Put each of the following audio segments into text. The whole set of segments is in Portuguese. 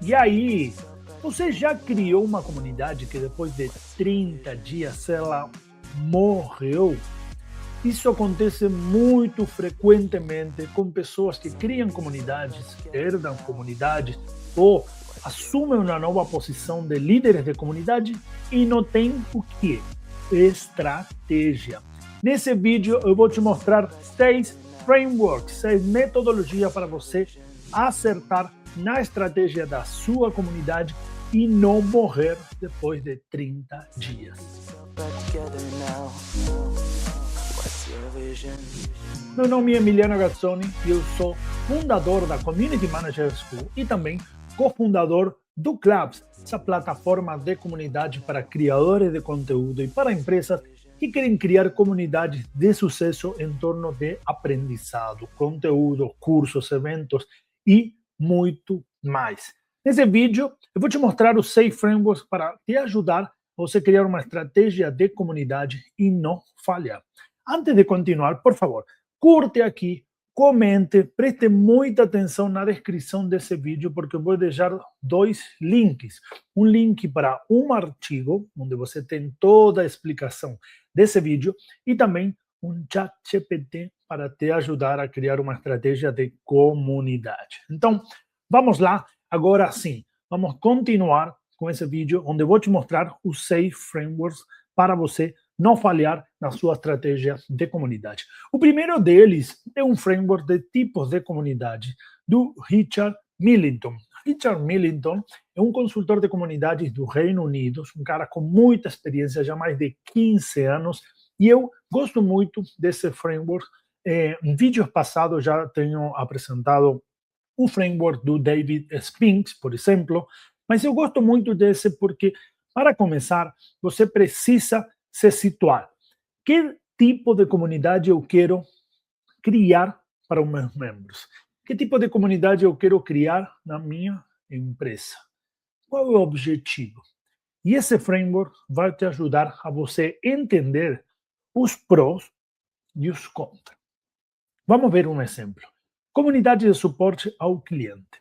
E aí, você já criou uma comunidade que depois de 30 dias ela morreu? Isso acontece muito frequentemente com pessoas que criam comunidades, herdam comunidades ou assumem uma nova posição de líderes de comunidade e não tem o que? Estratégia. Nesse vídeo eu vou te mostrar 6 frameworks, 6 metodologias para você acertar na estratégia da sua comunidade e não morrer depois de 30 dias. Meu nome é Emiliano Gazzoni e eu sou fundador da Community Manager School e também cofundador do Clubs, essa plataforma de comunidade para criadores de conteúdo e para empresas que querem criar comunidades de sucesso em torno de aprendizado, conteúdo, cursos, eventos e muito mais. Nesse vídeo, eu vou te mostrar os 6 frameworks para te ajudar a você criar uma estratégia de comunidade e não falhar. Antes de continuar, por favor, curte aqui, comente, preste muita atenção na descrição desse vídeo, porque eu vou deixar 2 links. Um link para um artigo, onde você tem toda a explicação desse vídeo, e também um chat GPT para te ajudar a criar uma estratégia de comunidade. Então, vamos lá, agora sim, vamos continuar com esse vídeo, onde eu vou te mostrar os 6 frameworks para você não falhar na sua estratégia de comunidade. O primeiro deles é um framework de tipos de comunidade do Richard Millington. Richard Millington é um consultor de comunidades do Reino Unido, um cara com muita experiência, já mais de 15 anos, e eu gosto muito desse framework. Em vídeos passados já tenho apresentado um framework do David Spinks, por exemplo, mas eu gosto muito desse porque, para começar, você precisa se situar. Que tipo de comunidade eu quero criar para os meus membros? Que tipo de comunidade eu quero criar na minha empresa? Qual é o objetivo? E esse framework vai te ajudar a você entender os prós e os contras. Vamos ver um exemplo. Comunidade de suporte ao cliente.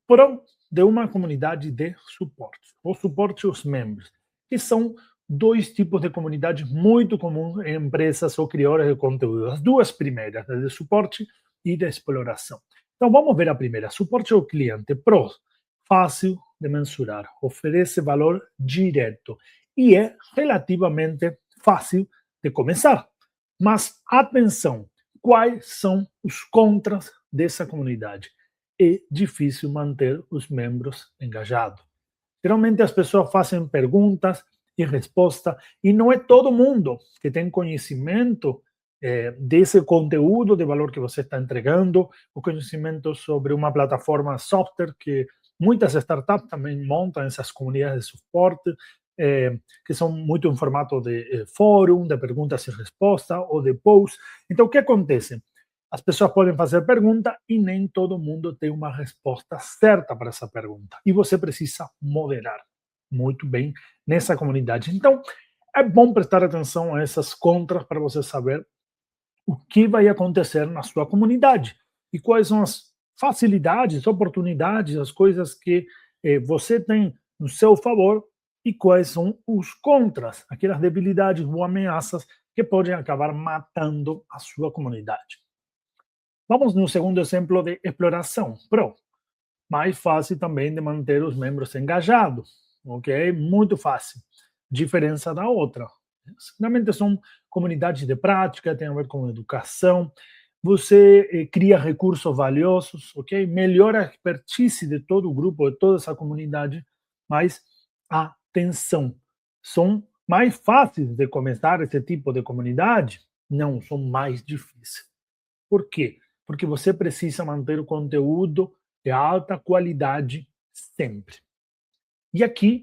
Pró de uma comunidade de suporte, ou suporte aos membros, que são 2 tipos de comunidades muito comuns em empresas ou criadores de conteúdo. As 2 primeiras, a de suporte e de exploração. Então, vamos ver a primeira. Suporte ao cliente. Prós: fácil de mensurar, oferece valor direto e é relativamente fácil de começar. Mas, atenção, quais são os contras dessa comunidade? É difícil manter os membros engajados. Geralmente as pessoas fazem perguntas e resposta, e não é todo mundo que tem conhecimento desse conteúdo de valor que você está entregando, o conhecimento sobre uma plataforma software que muitas startups também montam essas comunidades de suporte, que são muito em formato de fórum, de perguntas e respostas ou de posts. Então, o que acontece? As pessoas podem fazer pergunta e nem todo mundo tem uma resposta certa para essa pergunta. E você precisa moderar muito bem nessa comunidade. Então, é bom prestar atenção a essas contras para você saber o que vai acontecer na sua comunidade e quais são as facilidades, oportunidades, as coisas que você tem no seu favor e quais são os contras, aquelas debilidades ou ameaças que podem acabar matando a sua comunidade. Vamos no segundo exemplo de exploração. Pro, mais fácil também de manter os membros engajados, ok? Muito fácil. Diferença da outra. Realmente são comunidades de prática, tem a ver com educação. Você cria recursos valiosos, ok? Melhora a expertise de todo o grupo, de toda essa comunidade, mas atenção, são mais fáceis de começar esse tipo de comunidade? Não, são mais difíceis. Por quê? Porque você precisa manter o conteúdo de alta qualidade sempre. E aqui,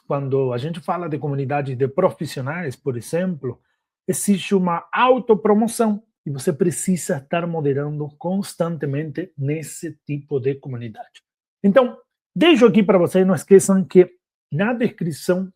quando a gente fala de comunidades de profissionais, por exemplo, existe uma autopromoção e você precisa estar moderando constantemente nesse tipo de comunidade. Então, deixo aqui para vocês, não esqueçam que na descrição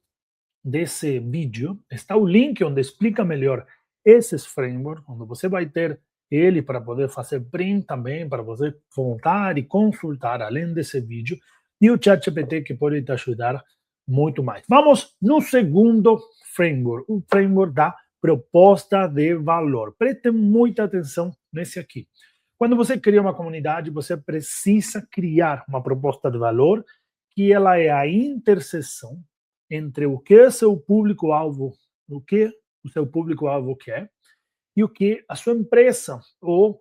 desse vídeo está o link onde explica melhor esses frameworks, onde você vai ter ele para poder fazer print também, para você voltar e consultar além desse vídeo. e o ChatGPT que pode te ajudar muito mais. Vamos no segundo framework, o framework da proposta de valor. Preste muita atenção nesse aqui. Quando você cria uma comunidade, você precisa criar uma proposta de valor que ela é a interseção entre o que seu público-alvo, o que o seu público-alvo quer e o que a sua empresa ou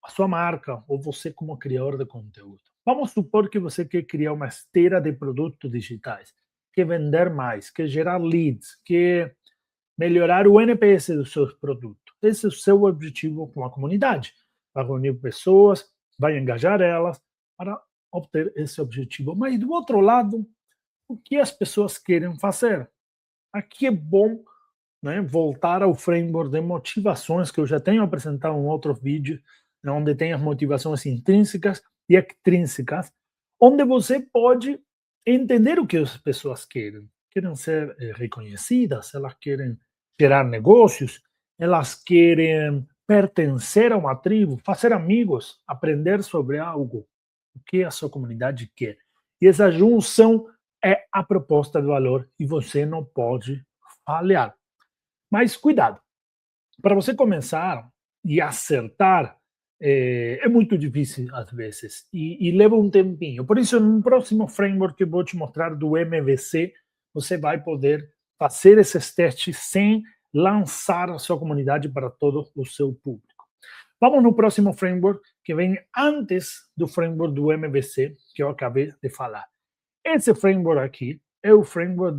a sua marca ou você como criador de conteúdo. Vamos supor que você quer criar uma esteira de produtos digitais, quer vender mais, quer gerar leads, quer melhorar o NPS dos seus produtos. Esse é o seu objetivo com a comunidade. Vai reunir pessoas, vai engajar elas para obter esse objetivo. Mas, do outro lado, o que as pessoas querem fazer? Aqui é bom, né, voltar ao framework de motivações que eu já tenho apresentado em um outro vídeo, onde tem as motivações intrínsecas e extrínsecas, onde você pode entender o que as pessoas querem. Querem ser reconhecidas, elas querem gerar negócios, elas querem pertencer a uma tribo, fazer amigos, aprender sobre algo, o que a sua comunidade quer. E essa junção é a proposta de valor e você não pode falhar. Mas cuidado, para você começar e acertar, é muito difícil às vezes e leva um tempinho. Por isso, no próximo framework que eu vou te mostrar do MVC, você vai poder fazer esses testes sem lançar a sua comunidade para todo o seu público. Vamos no próximo framework que vem antes do framework do MVC que eu acabei de falar. Esse framework aqui é o framework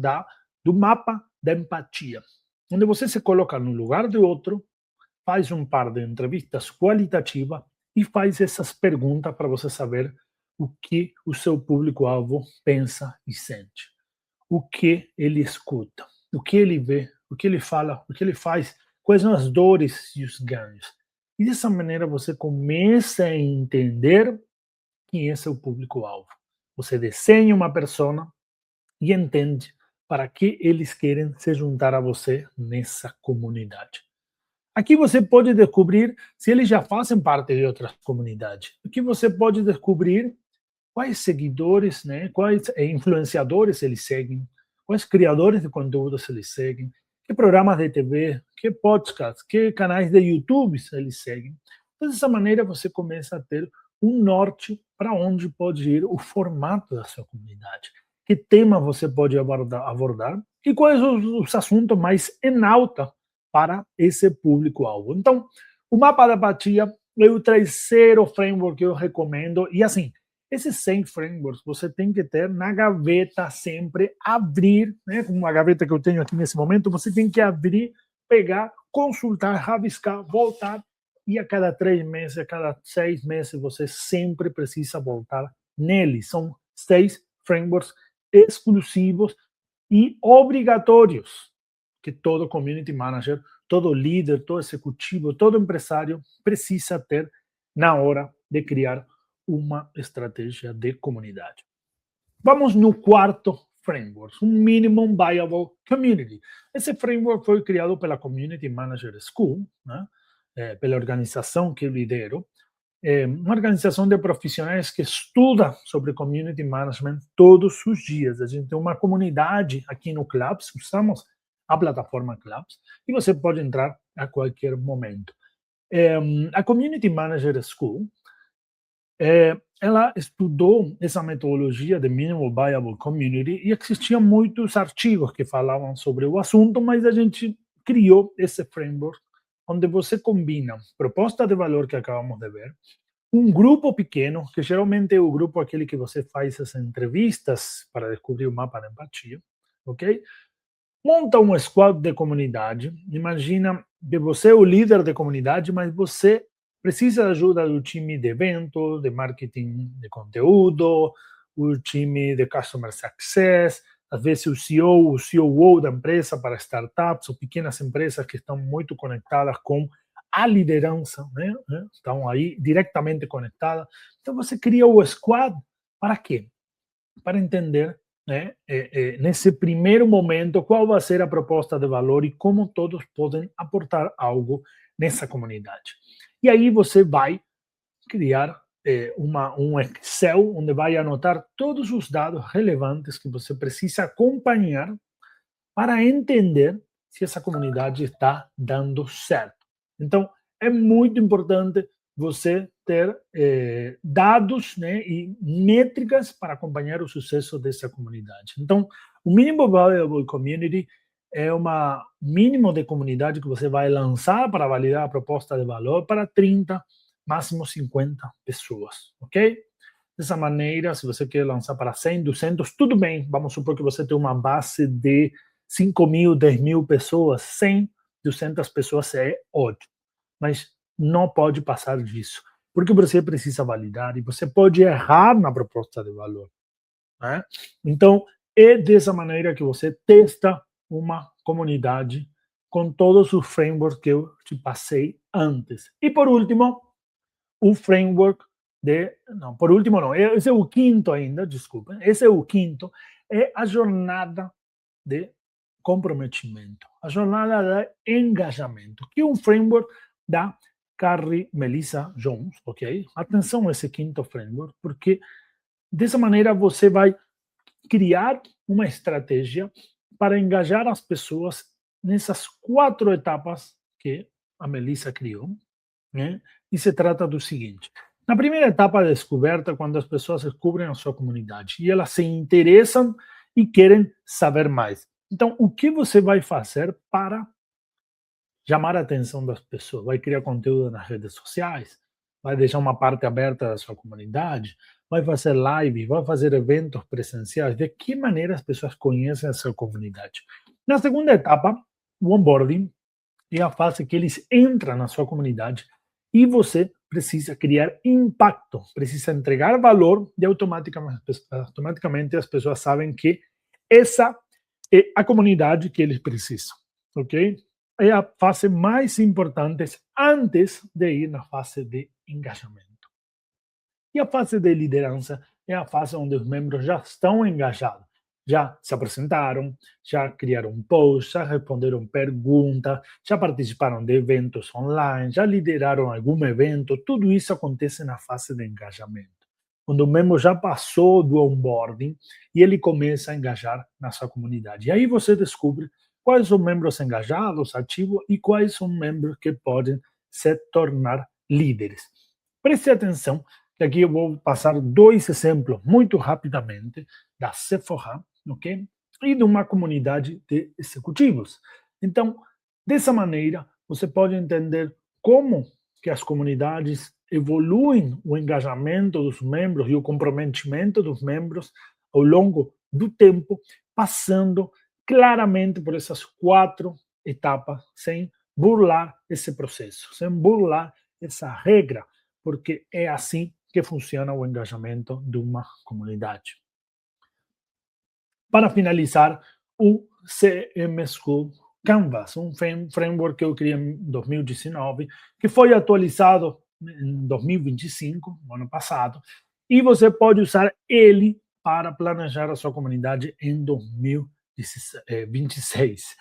do mapa da empatia, onde você se coloca no lugar do outro, faz um par de entrevistas qualitativas e faz essas perguntas para você saber o que o seu público-alvo pensa e sente, o que ele escuta, o que ele vê, o que ele fala, o que ele faz, quais são as dores e os ganhos. E dessa maneira você começa a entender quem é seu público-alvo. Você desenha uma persona e entende para que eles querem se juntar a você nessa comunidade. Aqui você pode descobrir se eles já fazem parte de outras comunidades. Aqui você pode descobrir quais seguidores, né, quais influenciadores eles seguem, quais criadores de conteúdos eles seguem, que programas de TV, que podcasts, que canais de YouTube eles seguem. Então, dessa maneira você começa a ter um norte para onde pode ir o formato da sua comunidade. Que tema você pode abordar e quais os assuntos mais em alta para esse público-alvo. Então, o mapa da empatia é o terceiro framework que eu recomendo. E assim, esses 100 frameworks você tem que ter na gaveta sempre, abrir, né? Como a gaveta que eu tenho aqui nesse momento, você tem que abrir, pegar, consultar, rabiscar, voltar. E a cada 3 meses, a cada 6 meses, você sempre precisa voltar neles. São 6 frameworks exclusivos e obrigatórios que todo community manager, todo líder, todo executivo, todo empresário precisa ter na hora de criar uma estratégia de comunidade. Vamos no quarto framework, um Minimum Viable Community. Esse framework foi criado pela Community Manager School, né? Pela organização que eu lidero, uma organização de profissionais que estuda sobre community management todos os dias. A gente tem uma comunidade aqui no Clubs, usamos a plataforma Clubs, e você pode entrar a qualquer momento. A Community Manager School, ela estudou essa metodologia de Minimum Viable Community e existiam muitos artigos que falavam sobre o assunto, mas a gente criou esse framework onde você combina proposta de valor que acabamos de ver, um grupo pequeno, que geralmente é o grupo aquele que você faz as entrevistas para descobrir o mapa da empatia, ok? Monta um squad de comunidade, imagina que você é o líder de comunidade, mas você precisa da ajuda do time de evento, de marketing de conteúdo, o time de customer success, às vezes o CEO, o COO da empresa para startups ou pequenas empresas que estão muito conectadas com a liderança, né? Estão aí diretamente conectadas. Então você cria o squad para quê? Para entender, né, nesse primeiro momento qual vai ser a proposta de valor e como todos podem aportar algo nessa comunidade. E aí você vai criar um Excel onde vai anotar todos os dados relevantes que você precisa acompanhar para entender se essa comunidade está dando certo. Então, é muito importante você ter dados, né, e métricas para acompanhar o sucesso dessa comunidade. Então, o Minimum Viable Community é uma mínimo de comunidade que você vai lançar para validar a proposta de valor para 30, máximo 50 pessoas, ok? Dessa maneira, se você quer lançar para 100, 200, tudo bem. Vamos supor que você tem uma base de 5.000, 10.000 pessoas, 100, 200 pessoas é ótimo. Mas não pode passar disso, porque você precisa validar e você pode errar na proposta de valor, né? Então, é dessa maneira que você testa uma comunidade com todos os frameworks que eu te passei antes. E por último, o framework não, por último não, esse é o quinto ainda, desculpa, esse é o quinto, é a jornada de comprometimento, a jornada de engajamento, que é um framework da Carrie Melissa Jones, ok? Atenção a esse quinto framework, porque dessa maneira você vai criar uma estratégia para engajar as pessoas nessas 4 etapas que a Melissa criou, né? E se trata do seguinte: na primeira etapa da descoberta, quando as pessoas descobrem a sua comunidade e elas se interessam e querem saber mais. Então, o que você vai fazer para chamar a atenção das pessoas? Vai criar conteúdo nas redes sociais? Vai deixar uma parte aberta da sua comunidade? Vai fazer live? Vai fazer eventos presenciais? De que maneira as pessoas conhecem a sua comunidade? Na segunda etapa, o onboarding é a fase que eles entram na sua comunidade e você precisa criar impacto, precisa entregar valor e automaticamente as pessoas sabem que essa é a comunidade que eles precisam, ok? É a fase mais importante antes de ir na fase de engajamento. E a fase de liderança é a fase onde os membros já estão engajados, já se apresentaram, já criaram um post, já responderam perguntas, já participaram de eventos online, já lideraram algum evento. Tudo isso acontece na fase de engajamento, quando o membro já passou do onboarding e ele começa a engajar na sua comunidade. E aí você descobre quais são membros engajados, ativos, e quais são membros que podem se tornar líderes. Preste atenção, que aqui eu vou passar 2 exemplos muito rapidamente da Sephora, ok? E de uma comunidade de executivos. Então, dessa maneira, você pode entender como que as comunidades evoluem o engajamento dos membros e o comprometimento dos membros ao longo do tempo, passando claramente por essas 4 etapas, sem burlar esse processo, sem burlar essa regra, porque é assim que funciona o engajamento de uma comunidade. Para finalizar, o CM School Canvas, um framework que eu criei em 2019, que foi atualizado em 2025, no ano passado, e você pode usar ele para planejar a sua comunidade em 2026.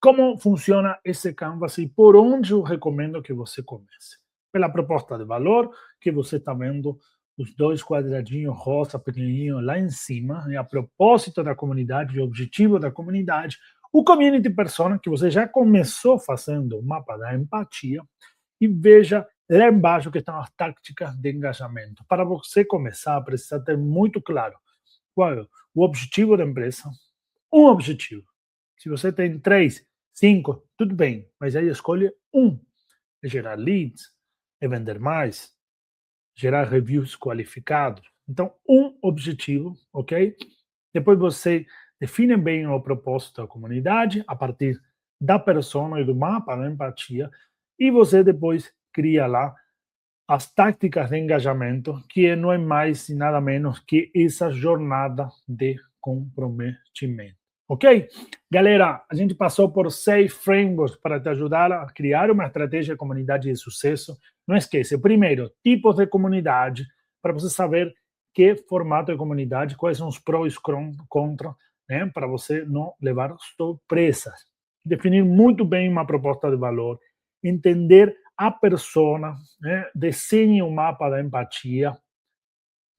Como funciona esse Canvas e por onde eu recomendo que você comece? Pela proposta de valor, que você está vendo os 2 quadradinhos rosa pequenininho lá em cima, a propósito da comunidade, o objetivo da comunidade, o Community Persona, que você já começou fazendo o mapa da empatia, e veja lá embaixo que estão as táticas de engajamento. Para você começar, precisa ter muito claro qual é o objetivo da empresa, um objetivo. Se você tem 3, 5, tudo bem, mas aí escolhe um: é gerar leads, é vender mais, gerar reviews qualificados. Então, um objetivo, ok? Depois você define bem o propósito da comunidade a partir da persona e do mapa da empatia, e você depois cria lá as táticas de engajamento, que não é mais e nada menos que essa jornada de comprometimento. Ok? Galera, a gente passou por 6 frameworks para te ajudar a criar uma estratégia de comunidade de sucesso. Não esqueça, primeiro, tipos de comunidade, para você saber que formato de comunidade, quais são os prós e contras, né, para você não levar surpresas. Definir muito bem uma proposta de valor, entender a persona, né? Desenhe um mapa da empatia.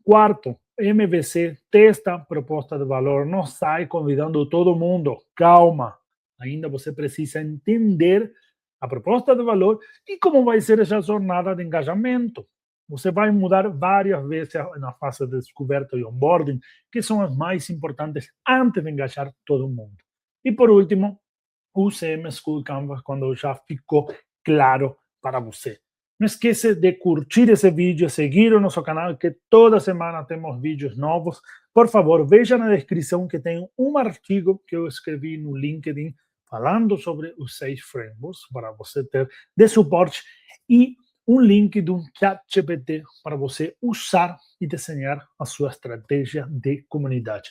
Quarto, MVC, testa a proposta de valor, não sai convidando todo mundo, calma. Ainda você precisa entender a proposta de valor e como vai ser essa jornada de engajamento. Você vai mudar várias vezes na fase de descoberta e onboarding, que são as mais importantes antes de engajar todo mundo. E por último, o CM School Canvas quando já ficou claro para você. Não esqueça de curtir esse vídeo, seguir o nosso canal, que toda semana temos vídeos novos. Por favor, veja na descrição que tem um artigo que eu escrevi no LinkedIn falando sobre os 6 frameworks para você ter de suporte e um link do ChatGPT para você usar e desenhar a sua estratégia de comunidade.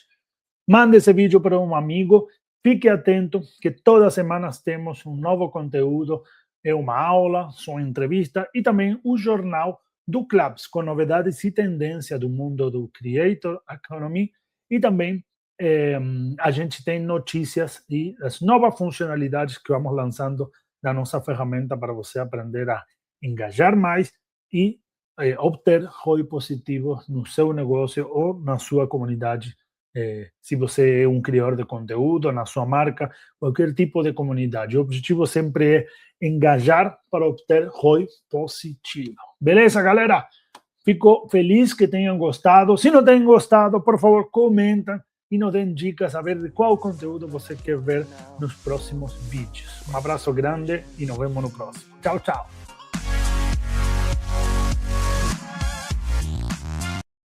Mande esse vídeo para um amigo, fique atento que todas as semanas temos um novo conteúdo, é uma aula, são entrevistas e também o jornal do Clubs, com novidades e tendências do mundo do Creator Economy e também a gente tem notícias e as novas funcionalidades que vamos lançando na nossa ferramenta para você aprender a engajar mais e obter ROI positivo no seu negócio ou na sua comunidade. Se você é um criador de conteúdo, na sua marca, qualquer tipo de comunidade. O objetivo sempre é engajar para obter ROI positivo. Beleza, galera? Fico feliz que tenham gostado. Se não têm gostado, por favor, comentem e nos deem dicas a ver de qual conteúdo você quer ver nos próximos vídeos. Um abraço grande e nos vemos no próximo. Tchau, tchau.